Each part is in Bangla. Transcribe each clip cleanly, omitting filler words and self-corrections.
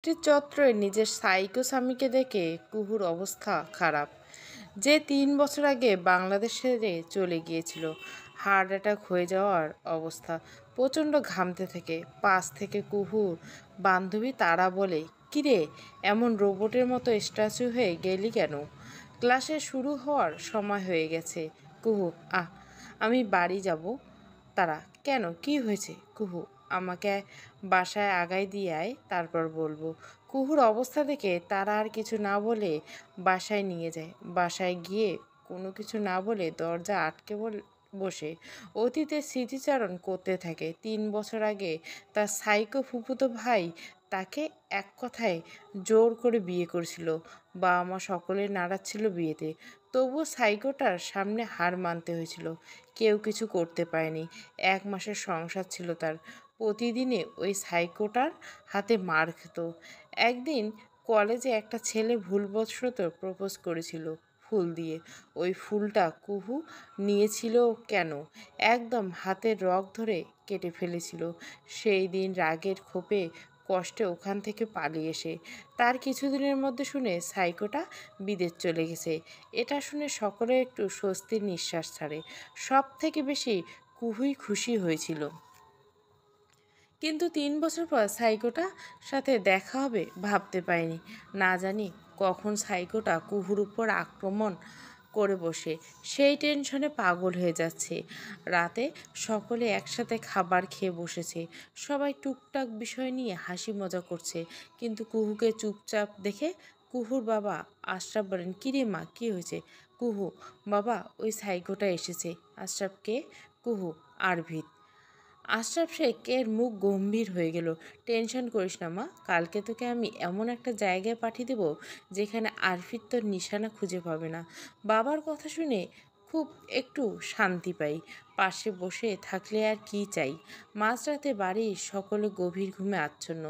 চত্বরে নিজের সাইকো স্বামীকে দেখে কুহুর অবস্থা খারাপ। যে 3 বছর আগে বাংলাদেশ ছেড়ে চলে গিয়েছিল, হার্ট অ্যাটাক হয়ে যাওয়ার অবস্থা। প্রচণ্ড ঘামতে থাকে। পাশ থেকে কুহুর বান্ধবী তারা বলে, কিরে এমন রোবটের মতো স্ট্যাচু হয়ে গেলি কেন? ক্লাসে শুরু হওয়ার সময় হয়ে গেছে। কুহু, আমি বাড়ি যাব। তারা, কেন, কি হয়েছে? কুহু, আমাকে বাসায় আগায় দিয়ে আয়, তারপর বলবো। কুহুর অবস্থা দেখে তারা আর কিছু না বলে বাসায় নিয়ে যায়। বাসায় গিয়ে কোনো কিছু না বলে দরজা আটকে বসে অতীতের স্মৃতিচারণ করতে থাকে। 3 বছর আগে তার সাইকো ফুফুতো ভাই তাকে এক কথায় জোর করে বিয়ে করেছিল। বাবা মা সকলে নাড়াচ্ছিল বিয়েতে, তবুও সাইকোটার সামনে হার মানতে হয়েছিল। কেউ কিছু করতে পারেনি। 1 মাসের সংসার ছিল তার। প্রতিদিনে ওই সাইকোটার হাতে মার খেত। একদিন কলেজে একটা ছেলে ভুলবশত প্রপোজ করেছিল ফুল দিয়ে। ওই ফুলটা কুহু নিয়েছিল কেন? একদম হাতের রগ ধরে কেটে ফেলেছিল। সেই দিন রাগের ক্ষোভে কষ্টে ওখান থেকে পালিয়ে এসে তার কিছুদিনের মধ্যে শুনে সাইকোটা বিদেশ চলে গেছে। এটা শুনে সকলে একটু স্বস্তির নিঃশ্বাস ছাড়ে। সব থেকে বেশি কুহুই খুশি হয়েছিল। কিন্তু 3 বছর পর সাইকোটা সাথে দেখা হবে ভাবতে পারিনি। না জানি কখন সাইকোটা কুহুর উপর আক্রমণ করে বসে। সেই টেনশনে পাগল হয়ে যাচ্ছে। রাতে সকলে একসাথে খাবার খেয়ে বসেছে। সবাই টুকটাক বিষয় নিয়ে হাসি মজা করছে। কিন্তু কুহুকে চুপচাপ দেখে কুহুর বাবা আশরাফ বলেন, কিরে মা, কি হয়েছে? কুহু, বাবা ওই সাইকোটা এসেছে। আশরাফকে? কুহু, আরভিত। আশরাফ শেখের মুখ গম্ভীর হয়ে গেল। টেনশন করিস না মা, কালকে তোকে আমি এমন একটা জায়গায় পাঠিয়ে দেবো যেখানে আরফির তোর নিশানা খুঁজে পাবে না। বাবার কথা শুনে খুব একটু শান্তি পাই। পাশে বসে থাকলে আর কি চাই। মাঝরাতে বাড়ির সকলে গভীর ঘুমে আচ্ছন্ন।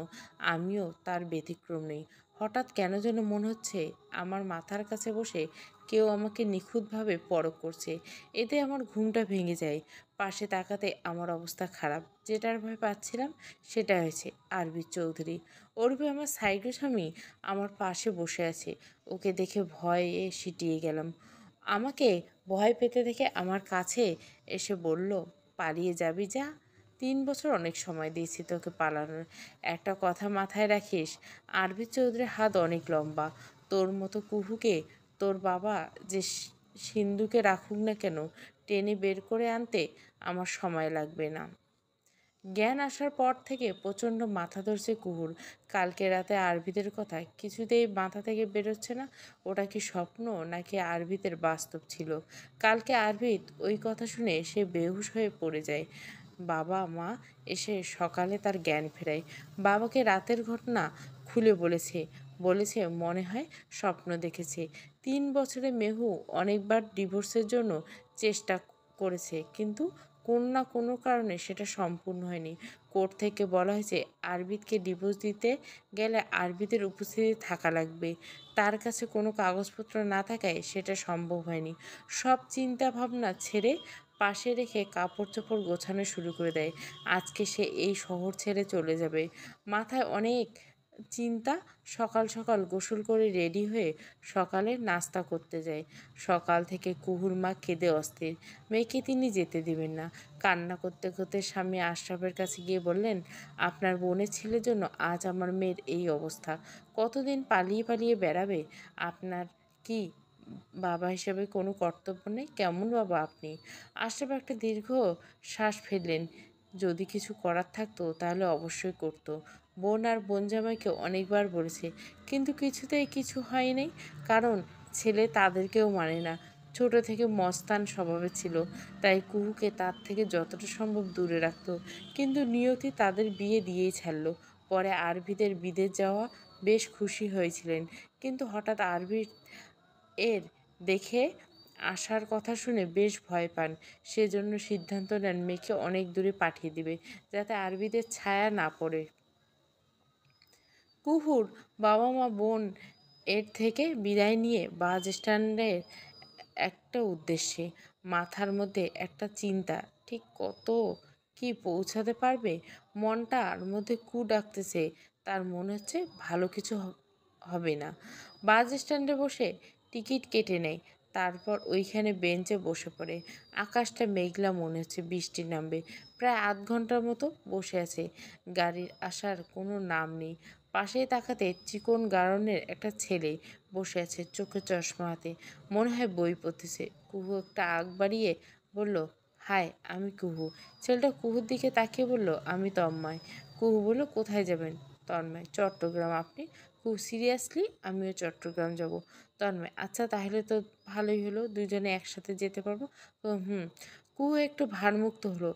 আমিও তার ব্যতিক্রম নেই। হঠাৎ কেন যেন মনে হচ্ছে আমার মাথার কাছে বসে কেউ আমাকে নিখুঁতভাবে পরখ করছে। এতে আমার ঘুমটা ভেঙে যায়। পাশে তাকাতে আমার অবস্থা খারাপ। যেটার ভয় পাচ্ছিলাম সেটা হয়েছে। আরবি চৌধুরী ওরফে আমার সাইকো স্বামী আমার পাশে বসে আছে। ওকে দেখে ভয়ে সিটিয়ে গেলাম। আমাকে ভয় পেতে দেখে আমার কাছে এসে বলল, পালিয়ে যাবি যা। 3 বছর অনেক সময় দিয়েছি তোকে পালানোর। একটা কথা মাথায় রাখিস, আরবি চৌধুরীর হাত অনেক লম্বা। তোর মতো কুহুকে তোর বাবা যে সিন্ধুকে রাখুক না কেন, টেনে বের করে আনতে আমার সময় লাগবে না। জ্ঞান আসার পর থেকে প্রচণ্ড মাথা ধরছে কুহুর। কালকে রাতে আরবিদের কথা কিছুতেই মাথা থেকে বেরোচ্ছে না। ওটা কি স্বপ্ন নাকি আরবিদের বাস্তব ছিল? কালকে আরবিদ ওই কথা শুনে সে বেহুশ হয়ে পড়ে যায়। বাবা মা এসে সকালে তার জ্ঞান ফেরায়। বাবাকে রাতের ঘটনা খুলে বলেছে। বলেছে মনে হয় স্বপ্ন দেখেছে। 3 বছরে মেহু অনেকবার ডিভোর্সের জন্য চেষ্টা করেছে, কিন্তু কোনো না কোনো কারণে সেটা সম্পূর্ণ হয়নি। কোর্ট থেকে বলা হয়েছে আরবিদকে ডিভোর্স দিতে গেলে আরবিদের উপস্থিতি থাকা লাগবে। তার কাছে কোনো কাগজপত্র না থাকায় সেটা সম্ভব হয়নি। সব চিন্তা ভাবনা ছেড়ে পাশে রেখে কাপড় চোপড় গোছানো শুরু করে দেয়। আজকে সে এই শহর ছেড়ে চলে যাবে। মাথায় অনেক চিন্তা। সকাল সকাল গোসল করে রেডি হয়ে সকালে নাস্তা করতে যায়। সকাল থেকে কুহুর মা কেঁদে অস্থির। মেয়েকে তিনি যেতে দিবেন না। কান্না করতে করতে স্বামী আশরাফের কাছে গিয়ে বললেন, আপনার বোনের ছেলের জন্য আজ আমার মেয়ের এই অবস্থা। কতদিন পালিয়ে পালিয়ে বেড়াবে? আপনার কি বাবা হিসেবে কোনো কর্তব্য নেই? কেমন বাবা আপনি? আশরাফ একটা দীর্ঘ শ্বাস ফেললেন। যদি কিছু করার থাকতো তাহলে অবশ্যই করতো। বোন আর বোন জামাইকে অনেকবার বলেছে, কিন্তু কিছুতেই কিছু হয়নি। কারণ ছেলে তাদেরকেও মানে না। ছোট থেকে মস্তান স্বভাবের ছিল, তাই কুহুকে তার থেকে যতটা সম্ভব দূরে রাখত। কিন্তু নিয়তি তাদের বিয়ে দিয়েই ছাড়ল। পরে আরভিদের বিদেশ যাওয়া বেশ খুশি হয়েছিলেন, কিন্তু হঠাৎ আরভির এর দেখে আসার কথা শুনে বেশ ভয় পান। সেজন্য সিদ্ধান্ত নেন মেয়েকে অনেক দূরে পাঠিয়ে দিবে, যাতে আরবিদের ছায়া না পড়ে। কুহুর বাবা মা বোন এর থেকে বিদায় নিয়ে বাস স্ট্যান্ডের একটা উদ্দেশ্যে। মাথার মধ্যে একটা চিন্তা, ঠিক কত কি পৌঁছাতে পারবে। মনটার মধ্যে কু ডাকতেছে, তার মনে হচ্ছে ভালো কিছু হবে না। বাস স্ট্যান্ডে বসে টিকিট কেটে নেয়, তারপর ওইখানে বেঞ্চে বসে পড়ে। আকাশটা মেঘলা, মনে হচ্ছে বৃষ্টি নামবে। প্রায় আধ ঘন্টার মতো বসে আছে, গাড়ির আসার কোনো নাম নেই। পাশেই তাকাতে চিকন গাড়নের একটা ছেলে বসে আছে, চোখে চশমা হাতে, মনে হয় বই পড়তেছে। কুহু একটা আগ বাড়িয়ে বলল, হাই, আমি কুহু। ছেলেটা কুহুর দিকে তাকিয়ে বলল, আমি তন্ময়। কুহু বলল, কোথায় যাবেন? তন্ময়, চট্টগ্রাম। আপনি? কুহু, সিরিয়াসলি? আমিও চট্টগ্রাম যাব। তন্ময়, আচ্ছা তাহলে তো ভালোই হলো, দুজনে একসাথে যেতে পারবো। হুম। কুহু একটু ভারমুক্ত হলো।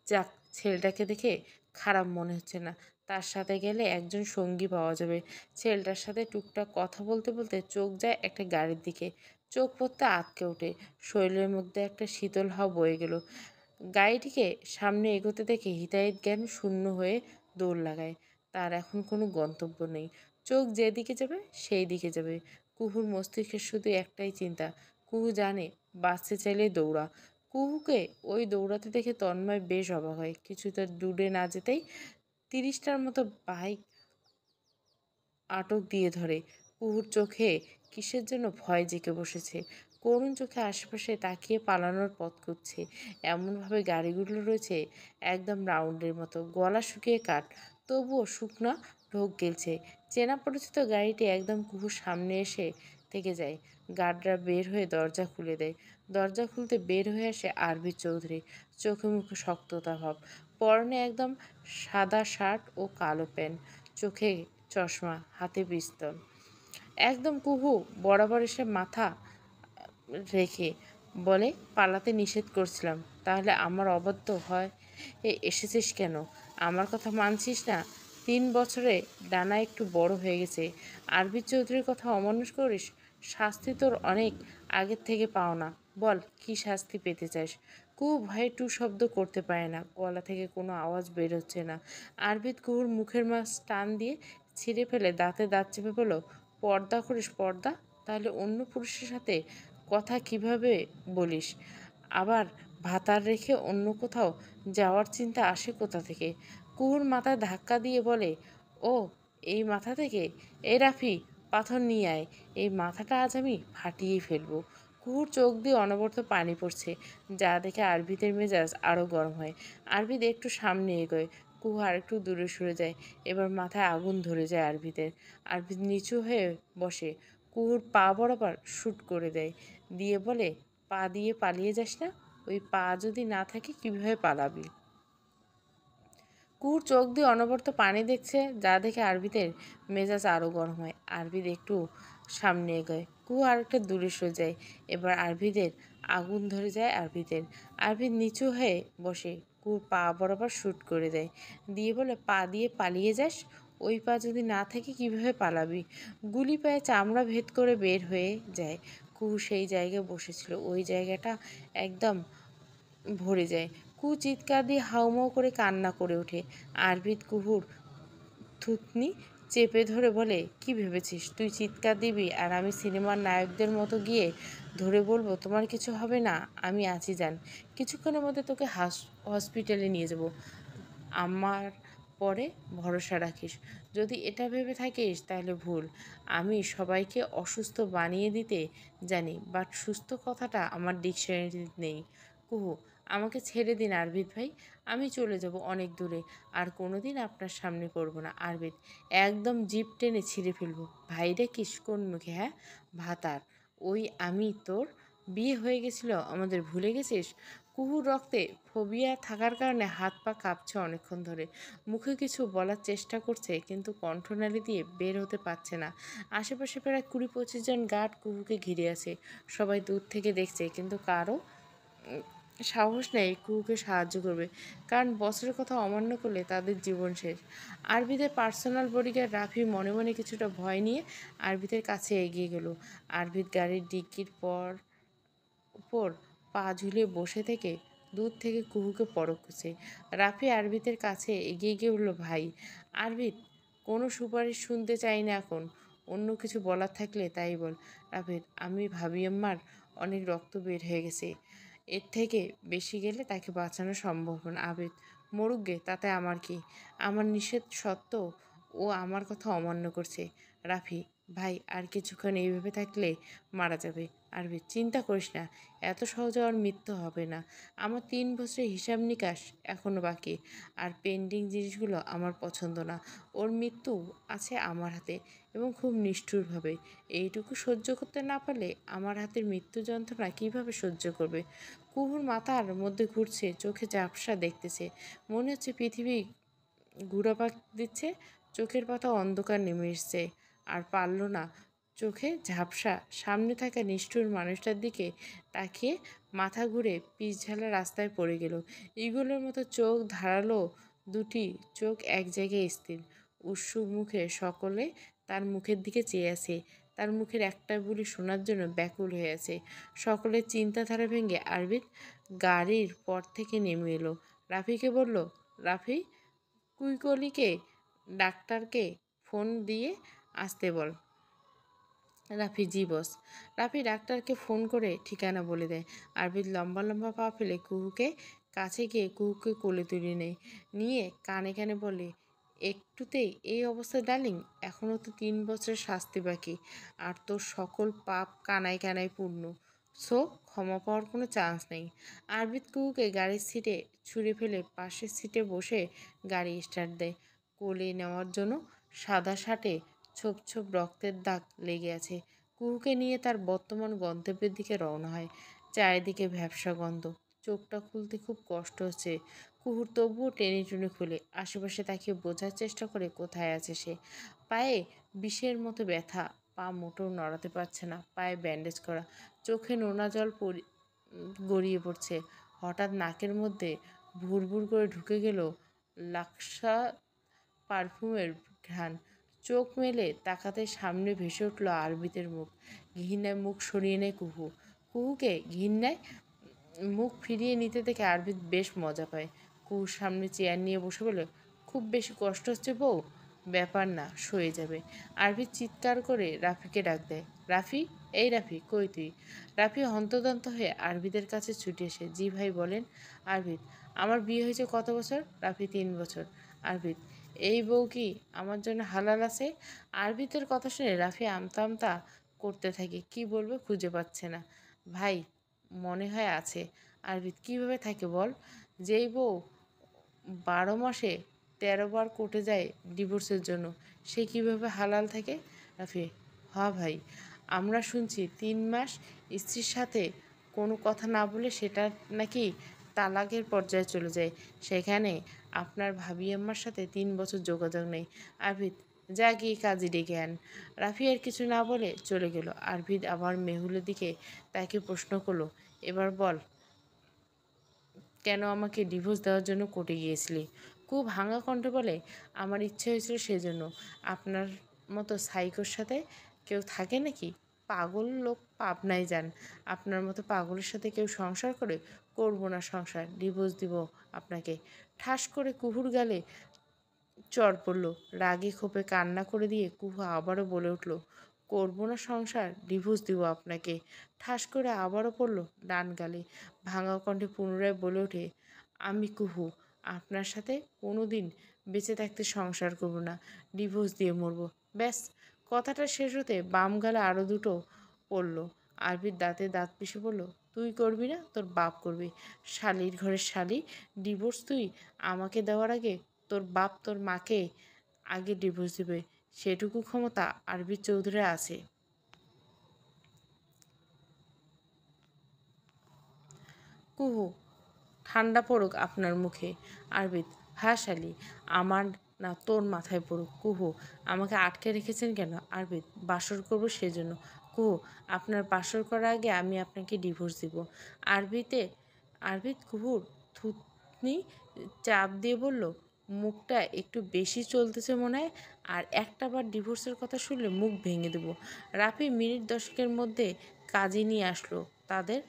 যাক, ছেলেটাকে দেখে খারাপ মনে হচ্ছে না। তার সাথে গেলে একজন সঙ্গী পাওয়া যাবে। ছেলেটার সাথে টুকটাক কথা বলতে বলতে চোখ যায় একটা গাড়ির দিকে। চোখ পড়তে আটকে ওঠে, শরীরের মধ্যে একটা শীতল হাওয়া বয়ে গেল। গাড়িটিকে সামনে এগোতে দেখে হিতাহিত জ্ঞান শূন্য হয়ে দৌড় লাগায়। তার এখন কোনো গন্তব্য নেই, চোখ যেদিকে যাবে সেই দিকে যাবে। কুহুর মস্তিষ্কে শুধু একটাই চিন্তা, কুহু জানে বাঁচতে চাইলে দৌড়া। কুহুকে ওই দৌড়াতে দেখে তন্ময় বেশ অবাক হয়। কিছুটা দূরে না যেতেই 30টার মতো বাইক আটক দিয়ে ধরে। কুহুর চোখে কিসের জন্য ভয় জেঁকে বসেছে। করুণ চোখে আশেপাশে তাকিয়ে পালানোর পথ খুঁজছে। এমনভাবে গাড়িগুলো রয়েছে একদম রাউন্ডের মতো, গলা শুকিয়ে কাঠ, তবুও শুকনা ঢোক গেলছে। চেনা পরিচিত গাড়িটি একদম কুহুর সামনে এসে থেকে যায়। গার্ডরা বের হয়ে দরজা খুলে দেয়। দরজা খুলতে বের হয়ে আসে আরবি চৌধুরী, চোখে মুখে শক্ততা ভাব, পরনে একদম সাদা শার্ট ও কালো প্যান্ট, চোখে চশমা, হাতে পিস্তল। একদম কুহু বরাবর এসে মাথা রেখে বলে, পালাতে নিষেধ করছিলাম, তাহলে আমার অবাধ্য হয় এসেছিস কেন? আমার কথা মানছিস না? 3 বছরে ডানা একটু বড় হয়ে গেছে, আরবি চৌধুরীর কথা অমান্য করিস? শাস্তি তোর অনেক আগের থেকে পাও না। বল, কি শাস্তি পেতে চাস? কুহু ভয়ে টু শব্দ করতে পারে না, গলা থেকে কোনো আওয়াজ বের হচ্ছে না। আরবিদ কুহুর মুখের মাছ টান দিয়ে ছিঁড়ে ফেলে দাঁতে দাঁত চেপে বলল, পর্দা করিস পর্দা? তাহলে অন্য পুরুষের সাথে কথা কিভাবে বলিস? আবার ভাতার রেখে অন্য কোথাও যাওয়ার চিন্তা আসে কোথা থেকে? কুহুর মাথায় ধাক্কা দিয়ে বলে, ও, এই মাথা থেকে? এই রাফি, পাথর নিয়ে আয়, এই মাথাটা আজ আমি ফাটিয়েই ফেলবো। কুহুর চোখ দিয়ে অনবরত পানি পড়ছে, যা দেখে আরবিদের মেজাজ আরও গরম হয়। আরবিদ একটু সামনে এগোয়, কুহু আর একটু দূরে সরে যায়। এবার মাথায় আগুন ধরে যায় আরবিদের। আরবিদ নিচু হয়ে বসে, কুহুর পা বরাবর শ্যুট করে দেয়, দিয়ে বলে, পা দিয়ে পালিয়ে যাস না? ওই পা যদি না থাকে কিভাবে পালাবি? কুহুর চোখ দিয়ে অনবরত পানি দেখছে, যা দেখে আরবিদের মেজাজ আরও গরম হয়। আরবিদ একটু সামনে এগোয়, কুহু আরেকটা দূরে সরে যায়। এবার আরবিদের আগুন ধরে যায় আরবিদের। আরবিদ নিচু হয়ে বসে, কুহুর পা বরাবর শ্যুট করে দেয়, দিয়ে বলে, পা দিয়ে পালিয়ে যাস? ওই পা যদি না থাকে কিভাবে পালাবি? গুলি পায়ে চামড়া ভেদ করে বের হয়ে যায়। কুহু সেই জায়গায় বসেছিল, ওই জায়গাটা একদম ভরে যায়। কুহু চিৎকার দিয়ে হাউমাউ করে কান্না করে ওঠে। আরবিদ কুহুর থুতনি চেপে ধরে বলে, কি ভেবেছিস তুই চিৎকার দিবি আর আমি সিনেমার নায়কদের মতো গিয়ে ধরে বলবো তোমার কিছু হবে না? আমি আছি জান, কিছুক্ষণের মধ্যে তোকে হসপিটালে নিয়ে যাব। আমার পরে ভরসা রাখিস। যদি এটা ভেবে থাকিস তাহলে ভুল। আমি সবাইকে অসুস্থ বানিয়ে দিতে জানি, বাট সুস্থ কথাটা আমার ডিকশনারিতে নেই। কুহু, আমাকে ছেড়ে দিন আরবিদ ভাই, আমি চলে যাব অনেক দূরে, আর কোনোদিন আপনার সামনে পড়ব না। আরবিদ একদম জিভ টেনে ছিঁড়ে ফেলবো। ভাই দেখিস কোন মুখে? হ্যাঁ, ভাতার। ওই আমি তোর, বিয়ে হয়ে গেছিল আমাদের, ভুলে গেছিস? কুহুর রক্তে ফোবিয়া থাকার কারণে হাত পা কাঁপছে অনেকক্ষণ ধরে। মুখে কিছু বলার চেষ্টা করছে, কিন্তু কণ্ঠনালী দিয়ে বের হতে পারছে না। আশেপাশে প্রায় 20-25 জন গার্ড কুহুকে ঘিরে আছে। সবাই দূর থেকে দেখছে, কিন্তু কারো সাহস নেই কুহুকে সাহায্য করবে, কারণ বছরের কথা অমান্য করলে তাদের জীবন শেষ। আরবিদের পার্সোনাল বডিগার্ড রাফি মনে মনে কিছুটা ভয় নিয়ে আরবিদের কাছে এগিয়ে গেল। আরবিদ গাড়ির ডিক্কির উপর পা ঝুলিয়ে বসে থেকে দূর থেকে কুহুকে পরখ করছে। রাফি আরবিদের কাছে এগিয়ে গিয়ে বলল, ভাই। আরবিদ, কোনো সুপারিশ শুনতে চাই না এখন, অন্য কিছু বলার থাকলে তাই বল। রাফিদ, আমি ভাবি আম্মার অনেক রক্ত বের হয়ে গেছে, এর থেকে বেশি গেলে তাকে বাঁচানো সম্ভব না। আবিদ, মরুক গে, তাতে আমার কি? আমার নিষেধ সত্ত্বেও ও আমার কথা অমান্য করছে। রাফি ভাই আর কিছুক্ষণ এইভাবে থাকলে মারা যাবে। আরবি চিন্তা করিস না, এত সহজে ওর মৃত্যু হবে না। আমার 3 বছরের হিসাব নিকাশ এখনো বাকি, আর পেন্ডিং জিনিসগুলো আমার পছন্দ না। ওর মৃত্যু আছে আমার হাতে, এবং খুব নিষ্ঠুরভাবে। এইটুকু সহ্য করতে না পারলে আমার হাতের মৃত্যু যন্ত্রণা কীভাবে সহ্য করবে? কুহুর মাথার মধ্যে ঘুরছে, চোখে ঝাপসা দেখতেছে, মনে হচ্ছে পৃথিবী ঘুরাপাক দিচ্ছে। চোখের পাতা অন্ধকার নেমে এসছে, আর পারল না। চোখে ঝাপসা, সামনে থাকা নিষ্ঠুর মানুষটার দিকে তাকিয়ে মাথা ঘুরে পিছঝালা রাস্তায় পড়ে গেল। ইগলের মতো চোখ ধারালো, দুটি চোখ এক জায়গায় স্থির। উৎসুক মুখে সকলে তার মুখের দিকে চেয়ে আছে, তার মুখের একটা বুলি শোনার জন্য ব্যাকুল হয়ে আছে। সকলের চিন্তাধারা ভেঙে আরবিদ গাড়ির পর থেকে নেমে এলো। রাফিকে বলল, রাফি, কুইকলিকে ডাক্তারকে ফোন দিয়ে আসতে বল। রাফি, জি বস। রাফি ডাক্তারকে ফোন করে ঠিকানা বলে দেয়। আরবিদ লম্বা লম্বা পা ফেলে কুহুকে কাছে গিয়ে কুহুকে কোলে তুলে নেয়, নিয়ে কানে কানে বলে, একটুতেই এই অবস্থা ডার্লিং? এখনও তো 3 বছরের শাস্তি বাকি, আর তোর সকল পাপ কানায় কানায় পূর্ণ। সো ক্ষমা পাওয়ার কোনো চান্স নেই। আরবিদ কুহুকে গাড়ির সিটে ছুঁড়ে ফেলে পাশের সিটে বসে গাড়ি স্টার্ট দেয়। কোলে নেওয়ার জন্য সাদা শার্টে ছোপ ছোপ রক্তের দাগ লেগে আছে। কুহুকে নিয়ে তার বর্তমান গন্তব্যের দিকে রওনা হয়। চারিদিকে ভ্যাপসা গন্ধ, চোখটা খুলতে খুব কষ্ট হচ্ছে কুহুর, তবুও টেনে টুনে খুলে আশেপাশে তাকিয়ে বোঝার চেষ্টা করে কোথায় আছে সে। পায়ে বিষের মতো ব্যথা, পা মোটেও নড়াতে পারছে না, পায়ে ব্যান্ডেজ করা, চোখে নোনা জল গড়িয়ে পড়ছে। হঠাৎ নাকের মধ্যে ভুরভুর করে ঢুকে গেল লাক্সা পারফিউমের ঘ্রাণ। চোখ মেলে তাকাতে সামনে ভেসে উঠল আরবিতের মুখ। ঘৃণায় মুখ সরিয়ে নেয় কুহু। কুহুকে ঘৃণায় মুখ ফিরিয়ে নিতে দেখে আরবিদ বেশ মজা পায়। কুহুর সামনে চেয়ার নিয়ে বসে বলে, খুব বেশি কষ্ট হচ্ছে বউ? ব্যাপার না, সয়ে যাবে। আরবিদ চিৎকার করে রাফিকে ডাক দেয়। রাফি, এই রাফি, কই তুই? রাফি হন্তদন্ত হয়ে আরবিদের কাছে ছুটে এসে, জি ভাই বলেন। আরবিদ, আমার বিয়ে হয়েছে কত বছর? রাফি, 3 বছর। আরবিদ, এই বউ কি আমার জন্য হালাল আছে? আরবিদের কথা শুনে রাফি আমতা আমতা করতে থাকে, কি বলবে খুঁজে পাচ্ছে না। ভাই, মনে হয় আছে। আরবিদ, কীভাবে থাকে বল? যেই বউ 12 মাসে 13 বার কোর্টে যায় ডিভোর্সের জন্য, সে কিভাবে হালাল থাকে? রাফি, ভাই, আমরা শুনছি 3 মাস স্ত্রীর সাথে কোনো কথা না বলে সেটা নাকি তালাকের পর্যায়ে চলে যায়। সেখানে আপনার ভাবি আম্মার সাথে 3 বছর যোগাযোগ নেই। আরবিদ, যা গিয়ে কাজী ডেকে আন। রাফি আর কিছু না বলে চলে গেল। আরবিদ আবার মেহুলের দিকে তাকে প্রশ্ন করলো, এবার বল, কেন আমাকে ডিভোর্স দেওয়ার জন্য কোর্টে গিয়েছিলি? খুব ভাঙা কণ্ঠে বলে, আমার ইচ্ছে হয়েছিল সেজন্য। আপনার মতো সাইকোর সাথে কেউ থাকে নাকি? পাগল লোক পাবনায় যান। আপনার মতো পাগলের সাথে কেউ সংসার করে? করবো না সংসার, ডিভোর্স দিব আপনাকে। ঠাস করে কুহুর গালে চড় পড়ল। রাগে ক্ষোভে কান্না করে দিয়ে কুহু আবারও বলে উঠল, করবো না সংসার, ডিভোর্স দিব আপনাকে। ঠাস করে আবারও পড়ল ডান গালে। ভাঙা কণ্ঠে পুনরায় বলে ওঠে, আমি কুহু আপনার সাথে কোনো দিন বেঁচে থাকতে সংসার করব না, ডিভোর্স দিয়ে মরবো, ব্যাস। কথাটা শেষ হতে বাম গালে আরও দুটো পড়ল। আরবির দাঁতে দাঁত পিষে বলল, তুই করবি না, তোর বাপ করবি। শালির ঘরের শালি, ডিভোর্স তুই আমাকে দেওয়ার আগে তোর বাপ তোর মাকে আগে ডিভোর্স দেবে, সেটুকু ক্ষমতা আরবি চৌধুরী আছে। কুহু, ঠান্ডা পড়ুক আপনার মুখে। আরবিদ, হাসালি, আমার না তোর মাথায় পড়ুক। কুহু, আমাকে আটকে রেখেছেন কেন? আরবিদ, বাসর করবো সেজন্য। কুহু, আপনার বাসর করার আগে আমি আপনাকে ডিভোর্স দিব। আরবিতে আরবিদ কুহুর থুতনি চাপ দিয়ে বলল, মুখটা একটু বেশি চলতেছে মনে হয়, আর একটা বার ডিভোর্সের কথা শুনলে মুখ ভেঙে দেব। রাফি মিনিট 10-এর মধ্যে কাজী নিয়ে আসলো তাদের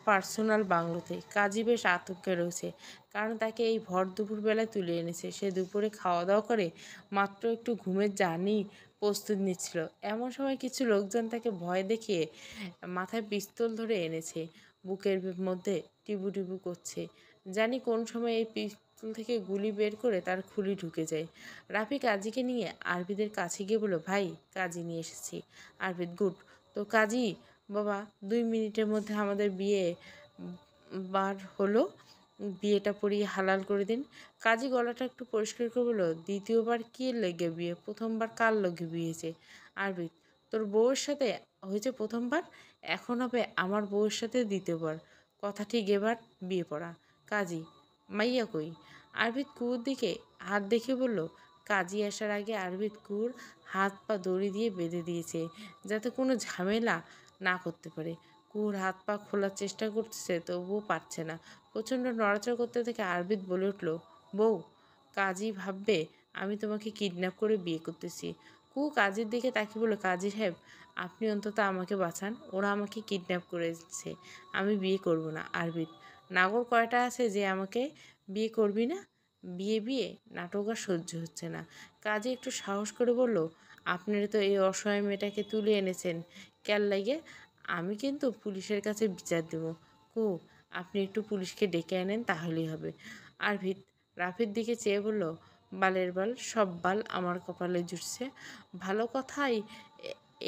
পার্সোনাল বাংলোতে। কাজী বেশ আতঙ্কে রয়েছে, কারণ তাকে এই ভর দুপুরবেলায় তুলে এনেছে। সে দুপুরে খাওয়া দাওয়া করে মাত্র একটু ঘুমের জার্নি প্রস্তুত নিচ্ছিল। এমন সময় কিছু লোকজন তাকে ভয় দেখিয়ে মাথায় পিস্তল ধরে এনেছে, বুকের মধ্যে টিবু টিবু করছে। জানি কোন সময় এই পিস্তল থেকে গুলি বের করে তার খুলি ঢুকে যায়। রাফি কাজীকে নিয়ে আরবিদের কাছে গিয়ে বলল, ভাই কাজী নিয়ে এসেছি। আরবিদ, গুড। তো কাজী বাবা, 2 মিনিটের মধ্যে আমাদের বিয়ে বার হলো, বিয়েটা পড়িয়ে হালাল করে দিন। কাজী গলাটা একটু পরিষ্কার করে বলল, দ্বিতীয়বার কি লেগে বিয়ে? প্রথমবার কার লগে বিয়ে হয়েছে? আরবিদ, তোর বউয়ের সাথে হয়েছে প্রথমবার, এখন হবে আমার বউয়ের সাথে দ্বিতীয়বার। কথা ঠিক, এবার বিয়ে পড়া। কাজী, মাইয়া কই? আরবিদ কুয়োর দিকে হাত দেখে বলল, কাজী আসার আগে আরবিদ কুয়োর হাত পা দড়ি দিয়ে বেঁধে দিয়েছে, যাতে কোনো ঝামেলা না করতে পারে। কুয়োর হাত পা খোলার চেষ্টা করতেছে, তবুও পারছে না। প্রচণ্ড নড়াচড়া করতে থেকে আরবিদ বলে উঠল, বউ, কাজী ভাববে আমি তোমাকে কিডন্যাপ করে বিয়ে করতেছি। কাজীর দিকে তাকিয়ে বলল, কাজী সাহেব, আপনি অন্তত আমাকে বাঁচান, ওরা আমাকে কিডন্যাপ করেছে, আমি বিয়ে করব না। আরবিদ, নাগর কয়টা আছে যে আমাকে বিয়ে করবি না? বিয়ে বিয়ে নাটক আর সহ্য হচ্ছে না। কাজী একটু সাহস করে বলল, আপনারা তো এই অসহায় মেয়েটাকে তুলে এনেছেন কেন লাগে? আমি কিন্তু পুলিশের কাছে বিচার দেব। আপনি একটু পুলিশকে ডেকে আনেন, তাহলেই হবে। আরভিদ রাফির দিকে চেয়ে বলল, বালের বাল, সব বাল আমার কপালে জুটছে। ভালো কথাই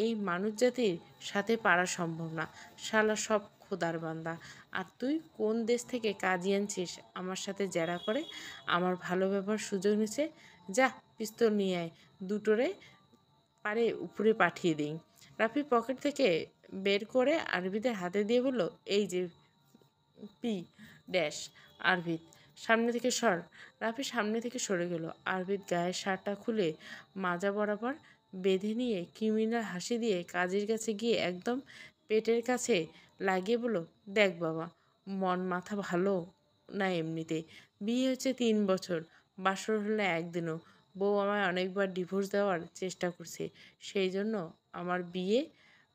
এই মানুষ জাতির সাথে পারা সম্ভব না। শালা সব খোদার বান্দা। আর তুই কোন দেশ থেকে কাজী আনছিস আমার সাথে জেরা করে? আমার ভালো ব্যবহার সুযোগ নিচ্ছে। যা, পিস্তল নিয়ে আয়, দুটোরে পারে উপরে পাঠিয়ে দিই। রাফি পকেট থেকে বের করে আরবিদের হাতে দিয়ে বলল, এই যে পি ড্যাশ। আরবিদ, সামনে থেকে সর। রাফি সামনে থেকে সরে গেল। আরবিদ গায়ের শার্টটা খুলে মাজা বরাবর বেঁধে নিয়ে ক্রিমিনাল হাসি দিয়ে কাজের কাছে গিয়ে একদম পেটের কাছে লাগিয়ে বলল, দেখ বাবা, মন মাথা ভালো না এমনিতে। বিয়ে হচ্ছে 3 বছর, বাসর হলে একদিনও। বউ আমায় অনেকবার ডিভোর্স দেওয়ার চেষ্টা করছে, সেই জন্য আমার বিয়ে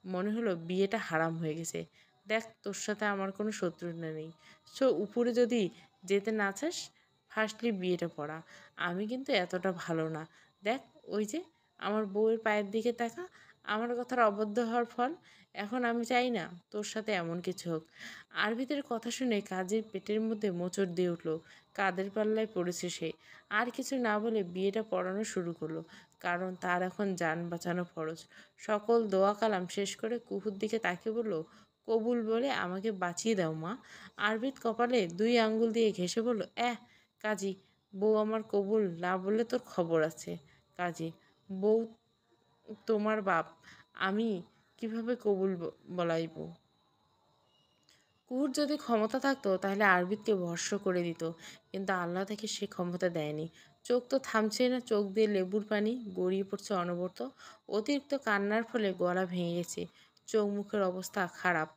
মনে হলো বিয়েটা হারাম হয়ে গেছে। দেখ, তোর সাথে আমার কোনো শত্রুতা নেই। উপরে যদি যেতে না চাস, ফার্স্টলি বিয়েটা পড়া। আমি কিন্তু এতটা ভালো না। দেখ, ওই যে আমার বউয়ের পায়ের দিকে তাকা। আমার কথার অবদ্ধ হওয়ার ফল। এখন আমি চাই না তোর সাথে এমন কিছু হোক। আরবিদের কথা শুনে কাজের পেটের মধ্যে মোচড় দিয়ে উঠল। কাদের পাল্লায় পড়েছে সে। আর কিছু না বলে বিয়েটা পড়ানো শুরু করলো, কারণ তার এখন যান বাঁচানো ফরজ। সকল দোয়া কালাম শেষ করে কুহুর দিকে তাকিয়ে বলল, কবুল বলে আমাকে বাঁচিয়ে দাও মা। আরবিদ কপালে 2 আঙ্গুল দিয়ে ঘেঁষে বলল, কাজী, বউ আমার কবুল না বললে তোর খবর আছে। কাজী, বউ তোমার বাপ, আমি কিভাবে কবুল বলাইব? কুহুর যদি ক্ষমতা থাকতো তাহলে আরবিদকে ভস্ম করে দিত, কিন্তু আল্লাহ থেকে সে ক্ষমতা দেয়নি। চোখ তো থামছে না, চোখ দিয়ে লেবুর পানি গড়িয়ে পড়ছে অনবরত। অতিরিক্ত কান্নার ফলে গলা ভেঙে গেছে, চোখ মুখের অবস্থা খারাপ।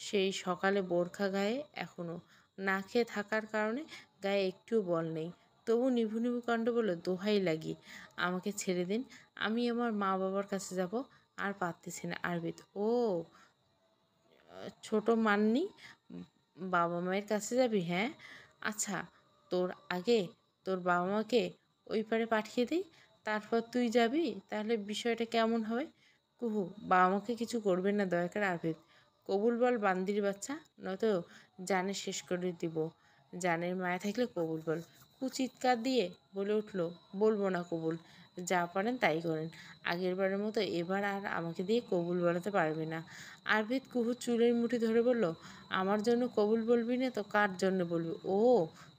সেই সকালে বোরখা গায়ে এখনও, না খেয়ে থাকার কারণে গায়ে একটুও বল নেই। তবু নিভু নিভু কণ্ঠ বলল, দোহাই লাগি, আমাকে ছেড়ে দিন, আমি আমার মা বাবার কাছে যাব। আর পারতেছি না। আরবিদ, ও ছোট মাননি, বাবা মায়ের কাছে যাবি? হ্যাঁ, আচ্ছা, তোর আগে তোর বাবা মাকে ওই পারে পাঠিয়ে দিই, তারপর তুই যাবি, তাহলে বিষয়টা কেমন হবে? কুহু, বাবা মাকে কিছু করবেন না দয়া করে। আরবিদ, কবুল বল বান্দির বাচ্চা, নয়তো জানে শেষ করে দিব। জানের মায়া থাকলে কবুল বল। চিৎকার দিয়ে বলে উঠল, বলবো না কবুল, যা পারেন তাই করেন। আগেরবারের মতো এবার আর আমাকে দিয়ে কবুল বলাতে পারবে না। আরবিদ কুহুর চুলের মুঠি ধরে বলল, আমার জন্য কবুল বলবি না তো কার জন্য বলবি? ও,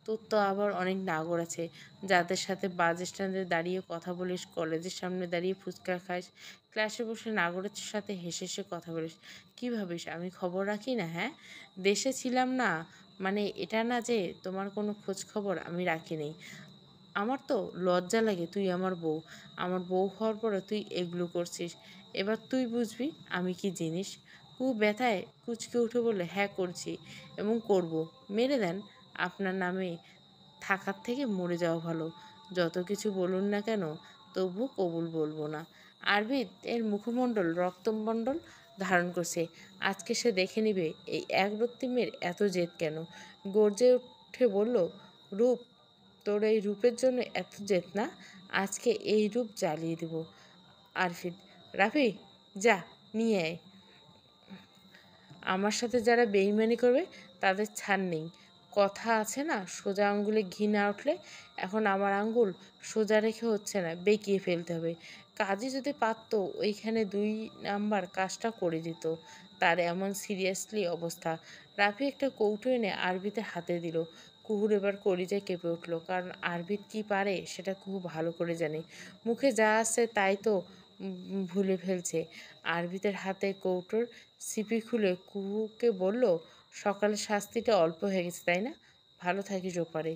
তোর তো আবার অনেক নাগর আছে, যাদের সাথে বাস স্ট্যান্ডে দাঁড়িয়ে কথা বলিস, কলেজের সামনে দাঁড়িয়ে ফুচকা খাস, ক্লাসে বসে নাগরের সাথে হেসে হেসে কথা বলিস। কী ভাবিস আমি খবর রাখি না? হ্যাঁ, দেশে ছিলাম না মানে এটা না যে তোমার কোনো খোঁজ খবর আমি রাখিনি। আমার তো লজ্জা লাগে, তুই আমার বউ, আমার বউ হওয়ার পরে তুই এগুলো করছিস। এবার তুই বুঝবি আমি কি জিনিস। ব্যথায় কুচকে উঠে বললে, হ্যাঁ করছি এবং করব। মেরে দেন, আপনার নামে থাকার থেকে মরে যাওয়া ভালো। যত কিছু বলুন না কেন, তবু কবুল বলবো না। আরবিদ এর মুখমণ্ডল রক্তমণ্ডল ধারণ করছে। আজকে সে দেখে নিবে এই এক রক্তিমের এত জেদ কেন। গর্জে উঠে বলল, রূপ, তোর এই রূপের জন্য এত জেদ না, আজকে এই রূপ জ্বালিয়ে দেব। আরফিদ, রাফি, যা নিয়ে আয়। আমার সাথে যারা বেইমানি করবে তাদের ছাড় নেই। কথা আছে না, সোজা আঙ্গুলে ঘি না উঠলে? এখন আমার আঙ্গুল সোজা রেখে হচ্ছে না, বেঁকিয়ে ফেলতে হবে। কাজী যদি পারত ওইখানে 2 নাম্বার কাজটা করে দিত। তার এমন সিরিয়াসলি অবস্থা। রাফি একটা কৌটো এনে আরবিতে হাতে দিল। কুহুর এবার কলিজায় কেঁপে উঠল, কারণ আরবিদ কি পারে সেটা কুহু ভালো করে জানে। মুখে যা আসছে তাই তো ভুলে ফেলছে। আরবিদের হাতে কৌটোর সিপি খুলে কুহুকে বলল, সকালে শাস্তিটা অল্প হয়ে গেছে তাই না? ভালো থাকিস ওপারে।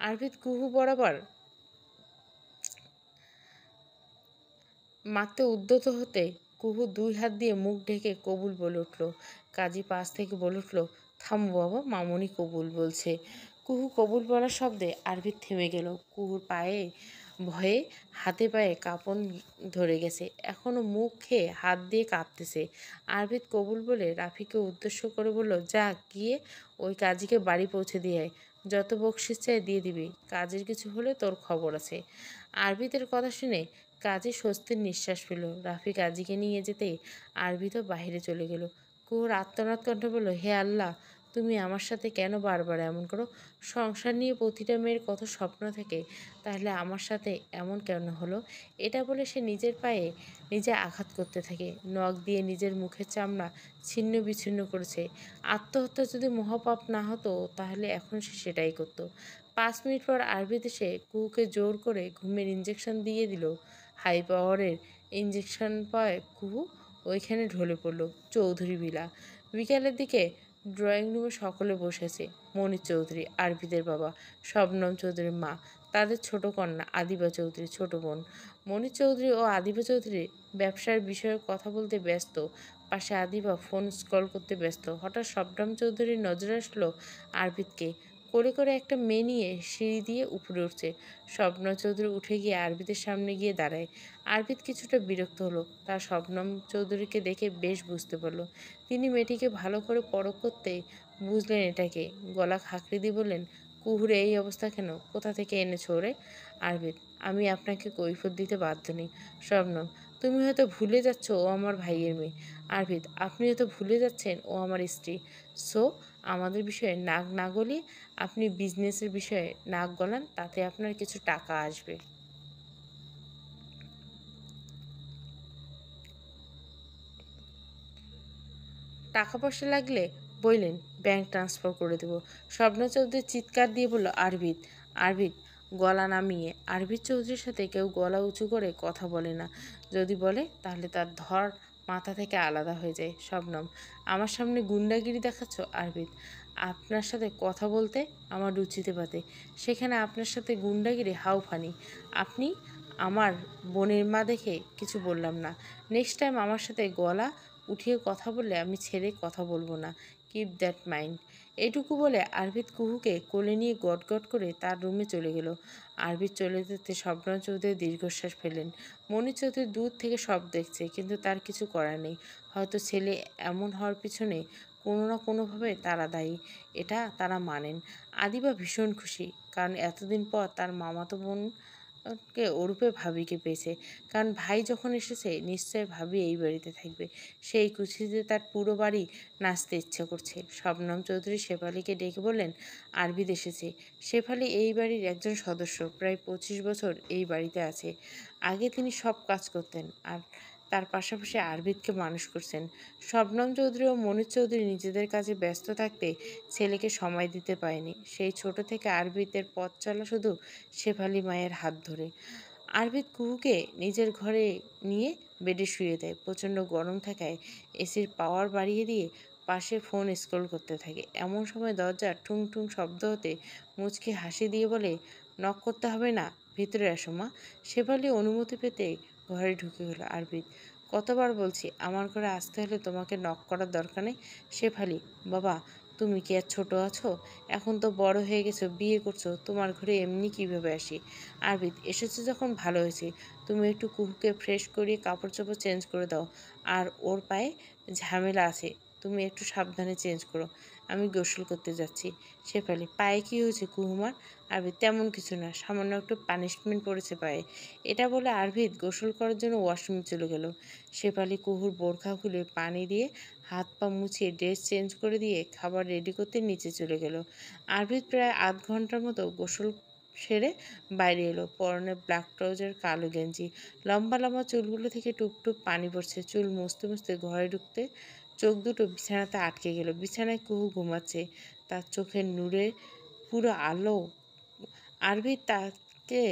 আরবিদ কুহু বরাবর মারতে উদ্যত হতে কুহু 2 হাত দিয়ে মুখ ঢেকে কবুল বলে উঠল। কাজী পাশ থেকে বলে উঠল, থামো বাবা, মামুনি কবুল বলছে। কুহু কবুল বলার শব্দে আরবিদ থেমে গেল। কুহুর পায়ে ভয়ে হাতে পায়ে কাঁপন ধরে গেছে, এখনো মুখে হাত দিয়ে কাঁপতেছে। আরবিদ কবুল বলে রাফিকে উদ্দেশ্য করে বলল, যা গিয়ে ওই কাজীকে বাড়ি পৌঁছে দিয়ে আয়। যত বকশিস চাই দিয়ে দিবি, কাজের কিছু হলে তোর খবর আছে। আরবিদের কথা শুনে কাজী স্বস্তির নিঃশ্বাস ফেলল। রাফি কাজীকে নিয়ে যেতেই আরবিদও বাহিরে চলে গেল। কুহুর আত্মনাদ কণ্ঠে বলল, হে আল্লাহ, তুমি আমার সাথে কেন বারবার এমন করো? সংসার নিয়ে প্রতিটা মেয়ের কত স্বপ্ন থাকে, তাহলে আমার সাথে এমন কেন হলো? এটা বলে সে নিজের পায়ে নিজে আঘাত করতে থাকে। নখ দিয়ে নিজের মুখের চামড়া ছিন্ন বিচ্ছিন্ন করেছে। আত্মহত্যা যদি মহাপাপ না হতো তাহলে এখন সে সেটাই করতো। 5 মিনিট পর আরবিদ এসে কুহুকে জোর করে ঘুমের ইঞ্জেকশন দিয়ে দিল। হাই পাওয়ারের ইঞ্জেকশন পায় কুহু ওইখানে ঢলে পড়ল। চৌধুরী বিলা। বিকালের দিকে ড্রয়িং রুমে সকলে বসেছে। মনির চৌধুরী, আরবিদের বাবা, শবনম চৌধুরীর মা, তাদের ছোট কন্যা আদিবা চৌধুরী, ছোট বোন। মনির চৌধুরী ও আদিবা চৌধুরী ব্যবসার বিষয়ে কথা বলতে ব্যস্ত। পাশে আদিবা ফোন স্ক্রল করতে ব্যস্ত। হঠাৎ শবনম চৌধুরীর নজরে আসলো আরবিদকে। কোলে করে একটা মেয়ে নিয়ে সিঁড়ি দিয়ে উপরে উঠছে। শবনম চৌধুরী উঠে গিয়ে আরবিদের সামনে গিয়ে দাঁড়ায়। আরবিদ কিছুটা বিরক্ত হলো। তার শবনম চৌধুরীকে দেখে বেশ বুঝতে পারল। তিনি মেয়েটিকে ভালো করে পরখ করতে বুঝলেন এটাকে। গলা খাঁকড়ে দিয়ে বললেন, কুহুরে এই অবস্থা কেন? কোথা থেকে এনেছো ওরে? আরবিদ, আমি আপনাকে কৈফিয়ত দিতে বাধ্য নেই। শবনম, তুমি হয়তো ভুলে যাচ্ছ ও আমার ভাইয়ের মেয়ে। আরবিদ, আপনি হয়তো ভুলে যাচ্ছেন ও আমার স্ত্রী। সো আমাদের বিষয়ে নাক না গলিয়ে আপনি বিজনেসের বিষয়ে নাক গলান, তাতে আপনার কিছু টাকা আসবে। টাকা পয়সা লাগলে বললেন, ব্যাংক ট্রান্সফার করে দেবো। স্বপ্ন চৌধুরী চিৎকার দিয়ে বলল, আরবিদ, আরবিদ, গলা নামিয়ে। আরবিদ চৌধুরীর সাথে কেউ গলা উঁচু করে কথা বলে না। যদি বলে তাহলে তার ধর মাথা থেকে আলাদা হয়ে যায়। শবনম, আমার সামনে গুন্ডাগিরি দেখাচ্ছ? আরবিদ, আপনার সাথে কথা বলতে আমার রুচিতে পাতে, সেখানে আপনার সাথে গুন্ডাগিরি হাউফানি। আপনি আমার বোনের মা দেখে কিছু বললাম না। নেক্সট টাইম আমার সাথে গলা উঠিয়ে কথা বললে আমি ছেড়ে কথা বলবো না। Keep that mind. এটুকু বলে আরবিদ কুহুকে কোলে নিয়ে গটগট করে তার রুমে চলে গেল। আরবিদ চলে যেতে শবনম চৌধুরী দীর্ঘশ্বাস ফেললেন। মনির চৌধুরী দূর থেকে সব দেখছে, কিন্তু তার কিছু করার নেই। হয়তো ছেলে এমন হওয়ার পিছনে কোনো না কোনোভাবে তারা দায়ী, এটা তারা মানেন। আদিবা ভীষণ খুশি, কারণ এতদিন পর তার মামাতো বোন কে ওরূপে ভাবিকে পেয়েছে। কারণ ভাই যখন এসেছে নিশ্চয় ভাবি এই বাড়িতে থাকবে। সেই খুশিতে তার পুরো বাড়ি নাচতে ইচ্ছে করছে। শবনম চৌধুরী শেফালিকে ডেকে বললেন, আরবিদ এসেছে। শেফালি এই বাড়ির একজন সদস্য, প্রায় 25 বছর এই বাড়িতে আছে। আগে তিনি সব কাজ করতেন আর তার পাশাপাশি আরবিদকে মানুষ করছেন। শবনম চৌধুরী ও মনির চৌধুরী নিজেদের কাজে ব্যস্ত থাকতে ছেলেকে সময় দিতে পারেনি। সেই ছোট থেকে আরবিদের পথ চলা শুধু শেফালি মায়ের হাত ধরে। আরবিদ কুহুকে নিজের ঘরে নিয়ে বেডে শুয়ে দেয়। প্রচণ্ড গরম থাকায় এসির পাওয়ার বাড়িয়ে দিয়ে পাশে ফোন স্ক্রল করতে থাকে। এমন সময় দরজা ঠুং ঠুং শব্দ হতে মুচকি হাসি দিয়ে বলে, নক করতে হবে না, ভিতরে আসো মা। শেফালি অনুমতি পেতে ঘরে ঢুকে গেল। আরবিদ, কতবার বলছি আমার ঘরে আসতে হলে তোমাকে নক করার দরকার নেই। শেফালি, বাবা, তুমি কি আর ছোট আছো? এখন তো বড় হয়ে গেছো, বিয়ে করছো, তোমার ঘরে এমনি কিভাবে আসি? আরবিদ, এসেছো যখন ভালো হয়েছে। তুমি একটু কুহুকে ফ্রেশ করিয়ে কাপড় চোপড় চেঞ্জ করে দাও। আর ওর পায়ে ঝামেলা আছে, তুমি একটু সাবধানে চেঞ্জ করো, আমি গোসল করতে যাচ্ছি। শেফালি, পায়ে কি হয়েছে কুহুমার? আরবিদ, তেমন কিছু না, সামান্য একটু পানিশমেন্ট পড়েছে পায়ে। এটা বলে আরবিদ গোসল করার জন্য ওয়াশরুমে চলে গেল। শেফালি কুহুর বোরখা খুলে পানি দিয়ে হাত পা মুছিয়ে ড্রেস চেঞ্জ করে দিয়ে খাবার রেডি করতে নিচে চলে গেল। আরবিদ প্রায় আধ ঘন্টার মতো গোসল সেরে বাইরে এলো। পরনে ব্ল্যাক ট্রাউজার, কালো গেঞ্জি, লম্বা লম্বা চুলগুলো থেকে টুপ টুপ পানি পড়ছে। চুল মুছতে মুছতে ঘরে ঢুকতে চোখ দুটো বিছানাতে আটকে গেল। বিছানায় কুহু ঘুমাচ্ছে, তার চোখের নূরে পুরো আলো। আরবিদ তাকে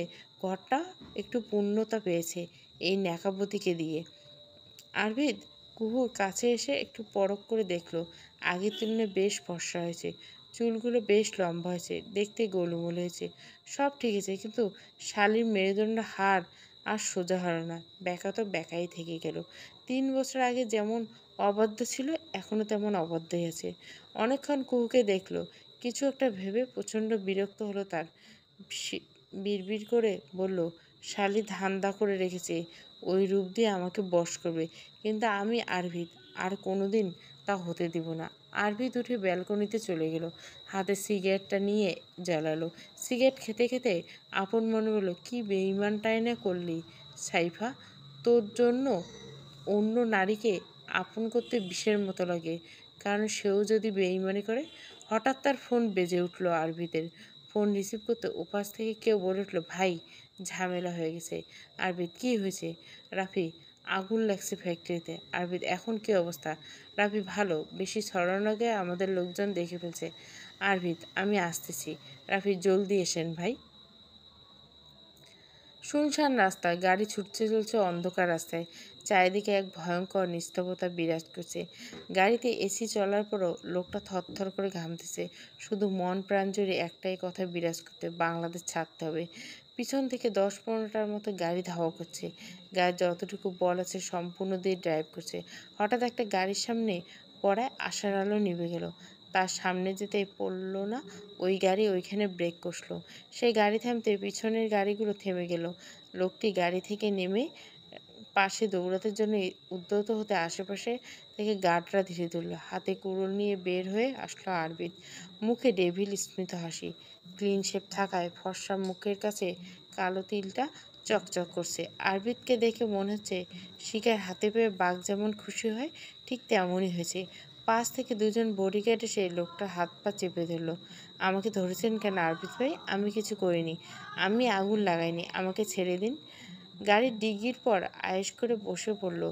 ঘরটা একটু পূর্ণতা পেয়েছে এই ন্যাকাবতীকে দিয়ে। আরবিদ কুহুর কাছে এসে একটু পরখ করে দেখলো, আগের তুলনায় বেশ ফর্সা হয়েছে, চুলগুলো বেশ লম্বা হয়েছে, দেখতে গোলুমোল হয়েছে। সব ঠিক আছে, কিন্তু শালির মেরুদণ্ড হাড় আর সোজা হলো না, ব্যাকা তো ব্যাকাই থেকে গেল। 3 বছর আগে যেমন অবাধ্য ছিল, এখনো তেমন অবাধ্যই আছে। অনেকক্ষণ কুহুকে দেখলো, কিছু একটা ভেবে প্রচণ্ড বিরক্ত হলো তার। বিড়বিড় করে বলল, শালি ধান্দা করে রেখেছে, ওই রূপ দিয়ে আমাকে বশ করবে, কিন্তু আমি আরভিদ আর কোনোদিন তা হতে দিব না। আরভিদ উঠে ব্যালকনিতে চলে গেল, হাতে সিগারেটটা নিয়ে জ্বালালো। সিগারেট খেতে খেতে আপন মনে বলল, কি বেঈমানটাই না করলি সাইফা, তোর জন্য অন্য নারীকে আপন করতে বিষের মতো লাগে, কারণ সেও যদি বেঈমানি করে। হঠাৎ তার ফোন বেজে উঠল আরভিদের। ফোন রিসিভ করতে ওপাশ থেকে কেউ বলে উঠল, ভাই ঝামেলা হয়ে গেছে। আরবিদ, কী হয়েছে? রাফি, আগুন লাগছে ফ্যাক্টরিতে। আরবিদ, এখন কী অবস্থা? রাফি, ভালো, বেশি ছড়ানোর আগে আমাদের লোকজন দেখে ফেলছে। আরবিদ, আমি আসতেছি। রাফি, জলদি এসেন ভাই। শুনশান রাস্তা, গাড়ি ছুটছে চলছে অন্ধকার রাস্তায়। চারিদিকে এক ভয়ঙ্কর নিস্তব্ধতা বিরাজ করছে। গাড়িতে এসি চলার পরও লোকটা থরথর করে ঘামতেছে। শুধু মন প্রাণ জুড়ে একটাই কথা বিরাজ করতে, বাংলাদেশ ছাড়তে হবে। পিছন থেকে 10-15টার মতো গাড়ি ধাওয়া করছে। গায়ে যতটুকু বল আছে সম্পূর্ণ দিয়ে ড্রাইভ করছে। হঠাৎ একটা গাড়ির সামনে পড়ায় আশার আলো নিভে গেল। তার সামনে যেতেই পড়ল না ওই গাড়ি, ওইখানে ব্রেক কষল। সেই গাড়ি থামতে পিছনের গাড়িগুলো থেমে গেল। লোকটি গাড়ি থেকে নেমে পাশে দৌড়াতে জন্য উদ্যত হতে আশেপাশে থেকে গার্ডরা ধীরে ধরল। হাতে কুড়োল নিয়ে বের হয়ে আসলো আরবিদ। মুখে ডেভিল স্মিত হাসি। ক্লিন শেপ থাকায় ফর্সা মুখের কাছে কালো তিলটা চকচক করছে। আরবিদকে দেখে মনে হচ্ছে শিকার হাতে পেয়ে বাঘ যেমন খুশি হয়, ঠিক তেমনই হয়েছে। পাশ থেকে দুজন বডিগার্ড এসে লোকটার হাত পা চেপে ধরল। আমাকে ধরেছেন কেন আরবিদ ভাই? আমি কিছু করিনি, আমি আগুন লাগাইনি, আমাকে ছেড়ে দিন। গাড়ির ডিগ্গির পর আয়েশ করে বসে পড়ল।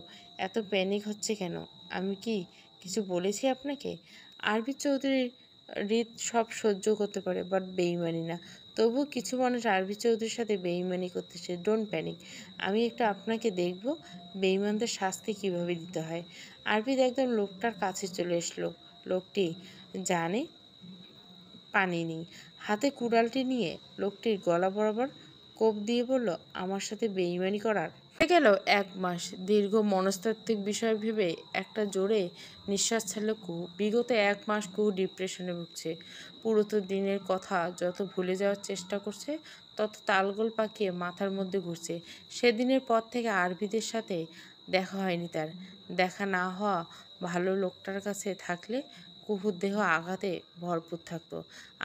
এত প্যানিক হচ্ছে কেন? আমি কি কিছু বলেছি আপনাকে? আরবিদ চৌধুরীর হৃদ সব সহ্য করতে পারে, বাট বেইমানি না। তবু কিছু মানুষ আরবিদ চৌধুরীর সাথে বেইমানি করতেছে। ডোন্ট প্যানিক, আমি একটু আপনাকে দেখব বেইমানদের শাস্তি কিভাবে দিতে হয়। আরবিদ একদম লোকটার কাছে চলে আসলো। লোকটি জানে পানি নেই। হাতে কুড়ালটি নিয়ে লোকটির গলা বরাবর কোপ দিয়ে বলল, আমার সাথে বেইমানি করার। হয়ে গেল 1 মাস। দীর্ঘ মনস্তাত্ত্বিক বিষয় ভেবে একটা জোরে নিঃশ্বাস ছাড়ল কুহু। বিগত 1 মাস কুহু ডিপ্রেশনে ভুগছে। পুরাতন দিনের কথা যত ভুলে যাওয়ার চেষ্টা করছে, তত তালগোল পাকিয়ে মাথার মধ্যে ঘুরছে। সেদিনের পর থেকে আরবিদের সাথে দেখা হয়নি তার। দেখা না হওয়া ভালো, লোকটার কাছে থাকলে কুহুর দেহ আঘাতে ভরপুর থাকতো।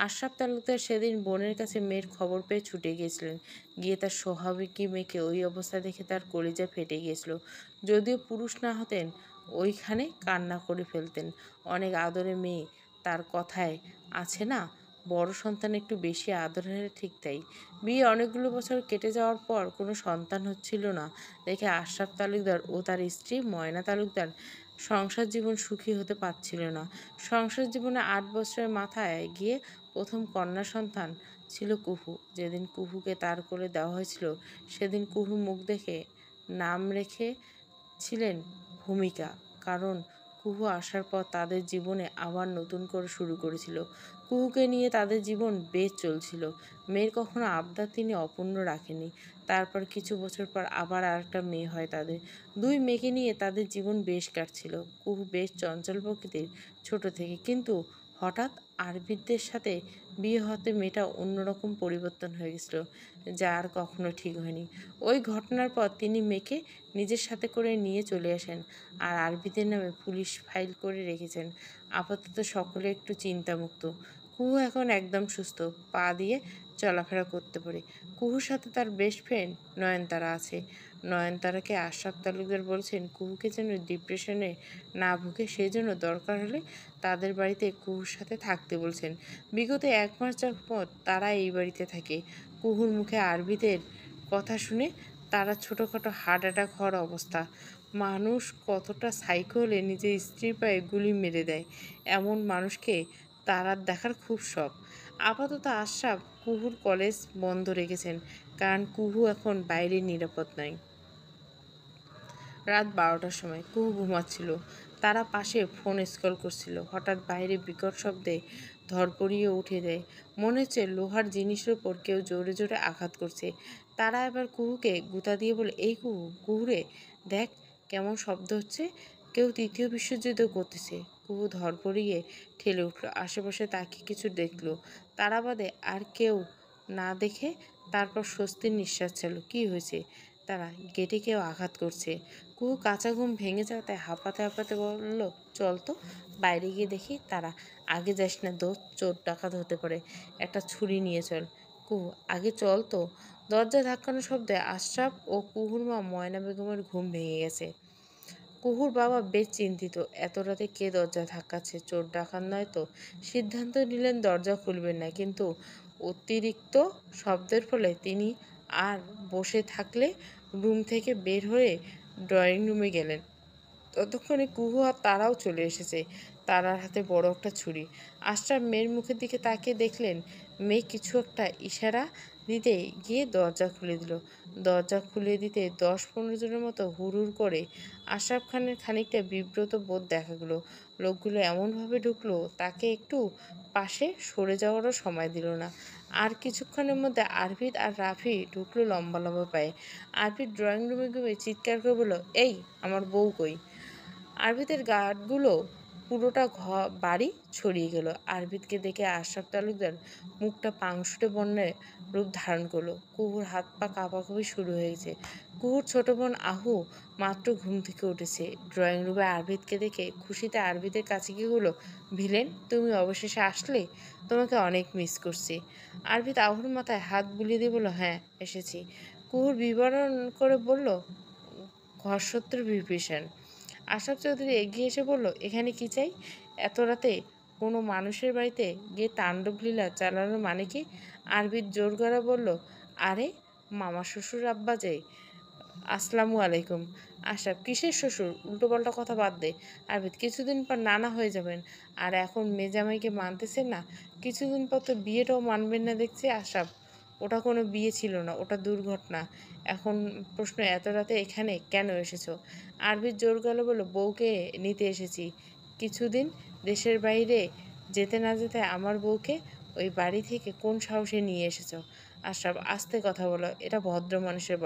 আশরাফ তালুকদার সেদিন বোনের কাছে মেয়ের খবর পেয়ে ছুটে গিয়েছিলেন। গিয়ে তার স্বাভাবিকী মেয়েকে ওই অবস্থা দেখে তার কলিজা ফেটে গিয়েছিল। যদিও পুরুষ না হতেন, ওইখানে কান্না করে ফেলতেন। অনেক আদরে মেয়ে, তার কথায় আছে না, বড় সন্তান একটু বেশি আদরের, ঠিক তাই। বিয়ে অনেকগুলো বছর কেটে যাওয়ার পর কোনো সন্তান হচ্ছিল না দেখে আশরাফ তালুকদার ও তার স্ত্রী ময়না তালুকদার সংসার জীবন সুখী হতে পারছিল না। সংসার জীবনে 8 বছরের মাথায় গিয়ে প্রথম কন্যা সন্তান ছিল কুহু। যেদিন কুহুকে তার কোলে দেওয়া হয়েছিল, সেদিন কুহু মুখ দেখে নাম রেখেছিলেন ভূমিকা। কারণ কুহু আসার পর তাদের জীবনে আবার নতুন করে শুরু করেছিল। কুহুকে নিয়ে তাদের জীবন বেশ চলছিল। মেয়ের কখনো আবদার তিনি অপূর্ণ রাখেনি। তারপর কিছু বছর পর আবার আরেকটা মেয়ে হয় তাদের। 2 মেয়েকে নিয়ে তাদের জীবন বেশ কাটছিল। কুহু বেশ চঞ্চল প্রকৃতির ছোট থেকে, কিন্তু হঠাৎ আরবিদের সাথে বিয়ে হতে মেয়েটা অন্যরকম পরিবর্তন হয়ে গেছিল, যা আর কখনো ঠিক হয়নি। ওই ঘটনার পর তিনি মেয়েকে নিজের সাথে করে নিয়ে চলে আসেন আর আরবিদের নামে পুলিশ ফাইল করে রেখেছেন। আপাতত সকলে একটু চিন্তামুক্ত। কুহু এখন একদম সুস্থ, পা দিয়ে চলাফেরা করতে পারে। কুহুর সাথে তার বেস্ট ফ্রেন্ড নয়নতারা আছে। নয়নতারাকে আশরাফ তালুকদার বলছেন কুহুকে যেন ডিপ্রেশনে না ভুগে, সেই জন্য দরকার হলে তাদের বাড়িতে কুহুর সাথে থাকতে বলছেন। বিগত 1 মাস যাবৎ তারা এই বাড়িতে থাকে। কুহুর মুখে আরবিদের কথা শুনে তারা ছোটোখাটো হার্ট অ্যাটাক হওয়ার অবস্থা। মানুষ কতটা সাইকো হলে নিজের স্ত্রীর পায়ে গুলি মেরে দেয়, এমন মানুষকে তারা দেখার খুব শখ। আপাতত আশরাফ কুহুর কলেজ বন্ধ রেখেছেন, কারণ কুহু এখন বাইরে নিরাপদ নয়। রাত 12টার সময় কুহু ঘুমাচ্ছিল। তারা পাশে ফোন স্ক্রল করছিল। হঠাৎ বাইরে বিকট শব্দে ধরপড়িয়ে উঠে দেয়। মনে হচ্ছে লোহার জিনিসের উপর কেউ জোরে জোরে আঘাত করছে। তারা এবার কুহুকে গুঁতা দিয়ে বলে, এই কুহু, কুহুরে দেখ কেমন শব্দ হচ্ছে, কেউ 3য় বিশ্বযুদ্ধ করতেছে। কুহু ধরপড়িয়ে ঠেলে উঠল। আশেপাশে তাকিয়ে কিছু দেখলো। তারা বাদে আর কেউ না দেখে তারপর স্বস্তির নিঃশ্বাস ছিল। কি হয়েছে? তারা গেটে কেউ আঘাত করছে। কুহু কাঁচা ঘুম ভেঙে যাওয়াতে হাঁপাতে হাঁপাতে বলল, চল তো বাইরে গিয়ে দেখি। তারা, আগে যাস না দোস্ত, চোর ডাকাত হতে পারে, একটা ছুরি নিয়ে চল। কুহু, আগে চল তো। দরজা ধাক্কানোর শব্দে আশরাফ ও কুহুর মা ময়না বেগমের ঘুম ভেঙে গেছে। কুহুর বাবা বেশ চিন্তিত, এত রাতে কে দরজা ধাক্কাচ্ছে, চোর ডাকাত নয় তো। সিদ্ধান্ত নিলেন দরজা খুলবেন না, কিন্তু অতিরিক্ত শব্দের ফলে তিনি আর বসে থাকলে রুম থেকে বের হয়ে ড্রয়িং রুমে গেলেন। ততক্ষণে কুহু আর তারাও চলে এসেছে। তারার হাতে বড় একটা ছুরি। আশরাফ মেয়ের মুখের দিকে তাকিয়ে দেখলেন মেয়ে কিছু একটা ইশারা দিতে গিয়ে দরজা খুলে দিল। দরজা খুলে দিতে 10-15 জনের মতো হুড়হুড় করে। আশরাফ খানের খানিকটা বিব্রত বোধ দেখা গেল। লোকগুলো এমনভাবে ঢুকলো তাকে একটু পাশে সরে যাওয়ারও সময় দিল না। আর কিছুক্ষণের মধ্যে আরভিদ আর রাফি ঢুকলো লম্বা লম্বা পায়ে। আরভিদ ড্রয়িং রুমে গিয়ে চিৎকার করে বলল, এই আমার বউ কই? আরবিদের গার্ডগুলো পুরোটা বাড়ি ছড়িয়ে গেল। আরবিদকে দেখে আশরাফ তালুকদার মুখটা পাংশুটে বন্যের রূপ ধারণ করলো। কুহুর হাত পা কাঁপাকাঁপি শুরু হয়েছে। কুহুর ছোট বোন আহু মাত্র ঘুম থেকে উঠেছে। ড্রয়িং রুমে আরবিদকে দেখে খুশিতে আরবিদের কাছে গিয়ে হলো, ভিলেন তুমি অবশেষে আসলে, তোমাকে অনেক মিস করছি। আরবিদ আহুর মাথায় হাত বুলিয়ে দিয়ে বলল, হ্যাঁ এসেছি। কুহুর বিবরণ করে বলল, ঘরশত্রু বিভীষণ। আশরাফ চৌধুরী এগিয়ে এসে বলল, এখানে কি চাই? এত রাতে কোনো মানুষের বাড়িতে গিয়ে তাণ্ডবলীলা চালানোর মানে কি? আরবির জোর গলা বলল, আরে মামা শ্বশুর আব্বা যে। আসসালামু আলাইকুম। আশরাফ, কিসের শ্বশুর? উল্টোপাল্টা কথা বাদ দে। আরবিদ, কিছুদিন পর নানা হয়ে যাবেন, আর এখন মেজামাইকে মানতেছেন না, কিছুদিন পর তো বিয়েটাও মানবেন না দেখছি। আশরাফ, ওটা কোনো বিয়ে ছিল না, ওটা দুর্ঘটনা। এখন প্রশ্ন, এত রাতে এখানে কেন এসেছো? আরবির জোর গেল বলল, বউকে নিতে এসেছি কিছুদিন। দেশের বাইরে যেতে না যেতে আমার বউকে ওই বাড়ি থেকে কোন সাহসে নিয়ে এসেছো? আশরাফ, আস্তে কথা বলো, এটা ভদ্র মানুষের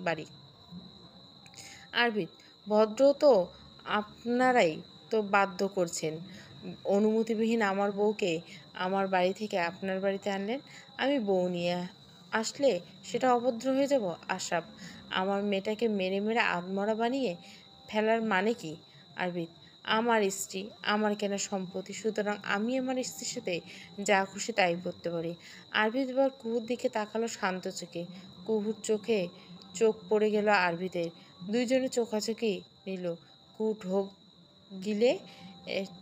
বাড়ি। আরবিদ, ভদ্র তো আপনারাই তো বাধ্য করছেন। অনুমতিবিহীন আমার বউকে আমার বাড়ি থেকে আপনার বাড়িতে আনলেন। আমি বউ নিয়ে আসলে সেটা অভদ্র হয়ে যাব? আশরাফ, আমার মেয়েটাকে মেরে মেরে আধমরা বানিয়ে ফেলার মানে কি? আরবিদ, আমার স্ত্রী, আমার কেনা সম্পত্তি, সুতরাং আমি আমার স্ত্রীর সাথে যা খুশি তাই করতে পারি। আরবিদ এবার কুহুর দিকে তাকালো শান্ত চোখে। কুহুর চোখে চোখ পড়ে গেল আরবিদের। দুইজনে চোখাচোখি নিল। কুহু ঢোক গিলে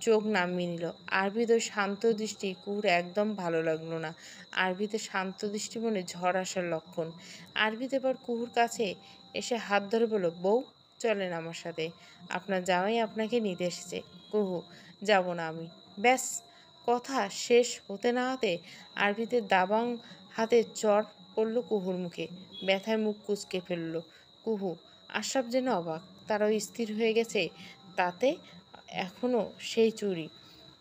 চোখ নামিয়ে নিল। আরবিদ ওই শান্ত দৃষ্টি কুহুর একদম ভালো লাগলো না। আরবিদের শান্ত দৃষ্টি মনে ঝড় আসার লক্ষণ। আরবিদ এবার কুহুর কাছে এসে হাত ধরে বলল, বউ চলেন আমার সাথে, আপনার জামাই আপনাকে নিতে এসেছে। কুহু, যাব না আমি। ব্যাস, কথা শেষ হতে না হতে আরবিদের দাবাং হাতে চড় পড়ল কুহুর মুখে। ব্যথায় মুখ কুঁচকে ফেলল কুহু। আশরাফ যেন অবাক, তারাও স্থির হয়ে গেছে তাতে এখনও সেই চুরি।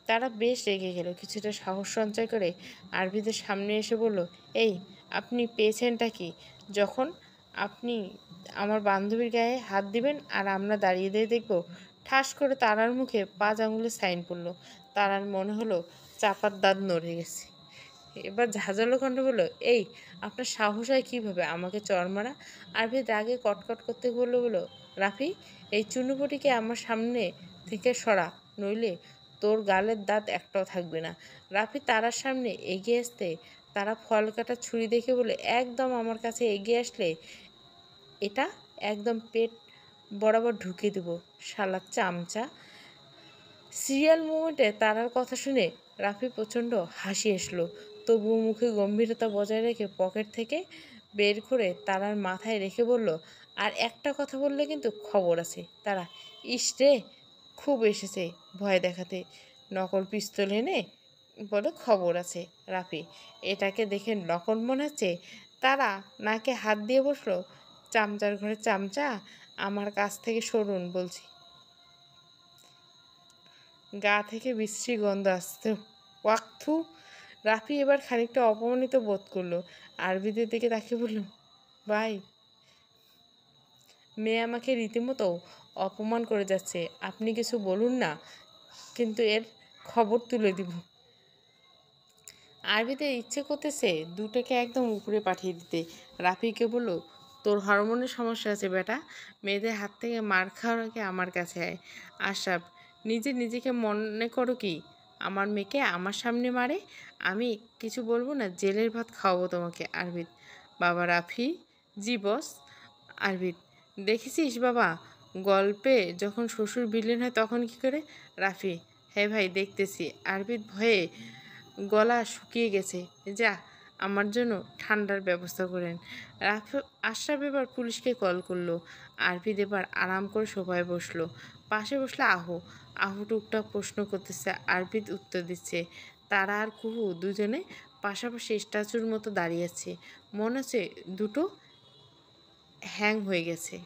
তারা বেশ রেগে গেল। কিছুটা সাহস সঞ্চয় করে আরবিদের সামনে এসে বলল, এই আপনি পেয়েছেনটা কি? যখন আপনি আমার বান্ধবীর গায়ে হাত দিবেন আর আমরা দাঁড়িয়ে দিয়ে দেখব। ঠাস করে তারার মুখে 5 আঙুলের সাইন পড়ল। তারার মনে হলো চাপার দাঁত নড়ে গেছে। এবার ঝাঁঝালো কণ্ঠে বলল, এই আপনার সাহস হয় কীভাবে আমাকে চড় মারা? আরবি রাগে কটকট করতে বলল, রাফি, এই চুনুপুটিকে আমার সামনে থেকে সরা, নইলে তোর গালের দাঁত একটাও থাকবে না। রাফি তারার সামনে এগিয়ে আসতে তারা ফল কাটা ছুরি দেখে বলে, একদম আমার কাছে এগিয়ে আসলে এটা একদম পেট বরাবর ঢুকিয়ে দেবো, শালা চামচা। সিরিয়াল মুভমেন্টে তারার কথা শুনে রাফি প্রচণ্ড হাসি আসলো, তবুও মুখে গম্ভীরতা বজায় রেখে পকেট থেকে বের করে তারার মাথায় রেখে বলল, আর একটা কথা বললে কিন্তু খবর আছে। তারা, ইস রে, খুব এসেছে ভয় দেখাতে। নকল পিস্তল এনে বলে খবর আছে। রাফি, এটাকে দেখে নকল মনে হচ্ছে? তারা নাকে হাত দিয়ে বসলো, চামচার ঘরে চামচা, আমার কাছ থেকে সরুন বলছি। গা থেকে বিশ্রী গন্ধ আসতে ওয়াক্থু। রাফি এবার খানিকটা অপমানিত বোধ করলো। আরবিদের দিকে তাকিয়ে বলল, ভাই, মেয়ে আমাকে রীতিমতো অপমান করে যাচ্ছে, আপনি কিছু বলুন না, কিন্তু এর খবর তুলে দিব। আরবিদের ইচ্ছে করতেছে দুটোকে একদম উপরে পাঠিয়ে দিতে। রাফিকে বলল, তোর হরমোনের সমস্যা আছে বেটা, মেয়েদের হাত থেকে মার খাওয়ার আগে আমার কাছে আয়। আশরাফ, নিজেকে মনে করো কি আমার মেয়েকে আমার সামনে মারে? আমি কিছু বলবো না, জেলের ভাত খাওয়াবো তোমাকে। আরবিদ, বাবা রাফি, জি বস। আরবিদ, দেখেছিস বাবা, গল্পে যখন শ্বশুর ভিলেন হয় তখন কি করে? রাফি, হ্যাঁ ভাই দেখতেছি। আরবিদ ভয়ে গলা শুকিয়ে গেছে, যা আমার জন্য ঠান্ডার ব্যবস্থা করেন। আশরাফ এবার পুলিশকে কল করলো। আরবিদ এবার আরাম করে সোফায় বসলো। পাশে বসলে আহু টুকটাক প্রশ্ন করতেছে, আরবিদ উত্তর দিচ্ছে। তারা আর কুহু দুজনে পাশাপাশি স্ট্যাচুর মতো দাঁড়িয়ে আছে, মনে হচ্ছে দুটো হ্যাং হয়ে গেছে।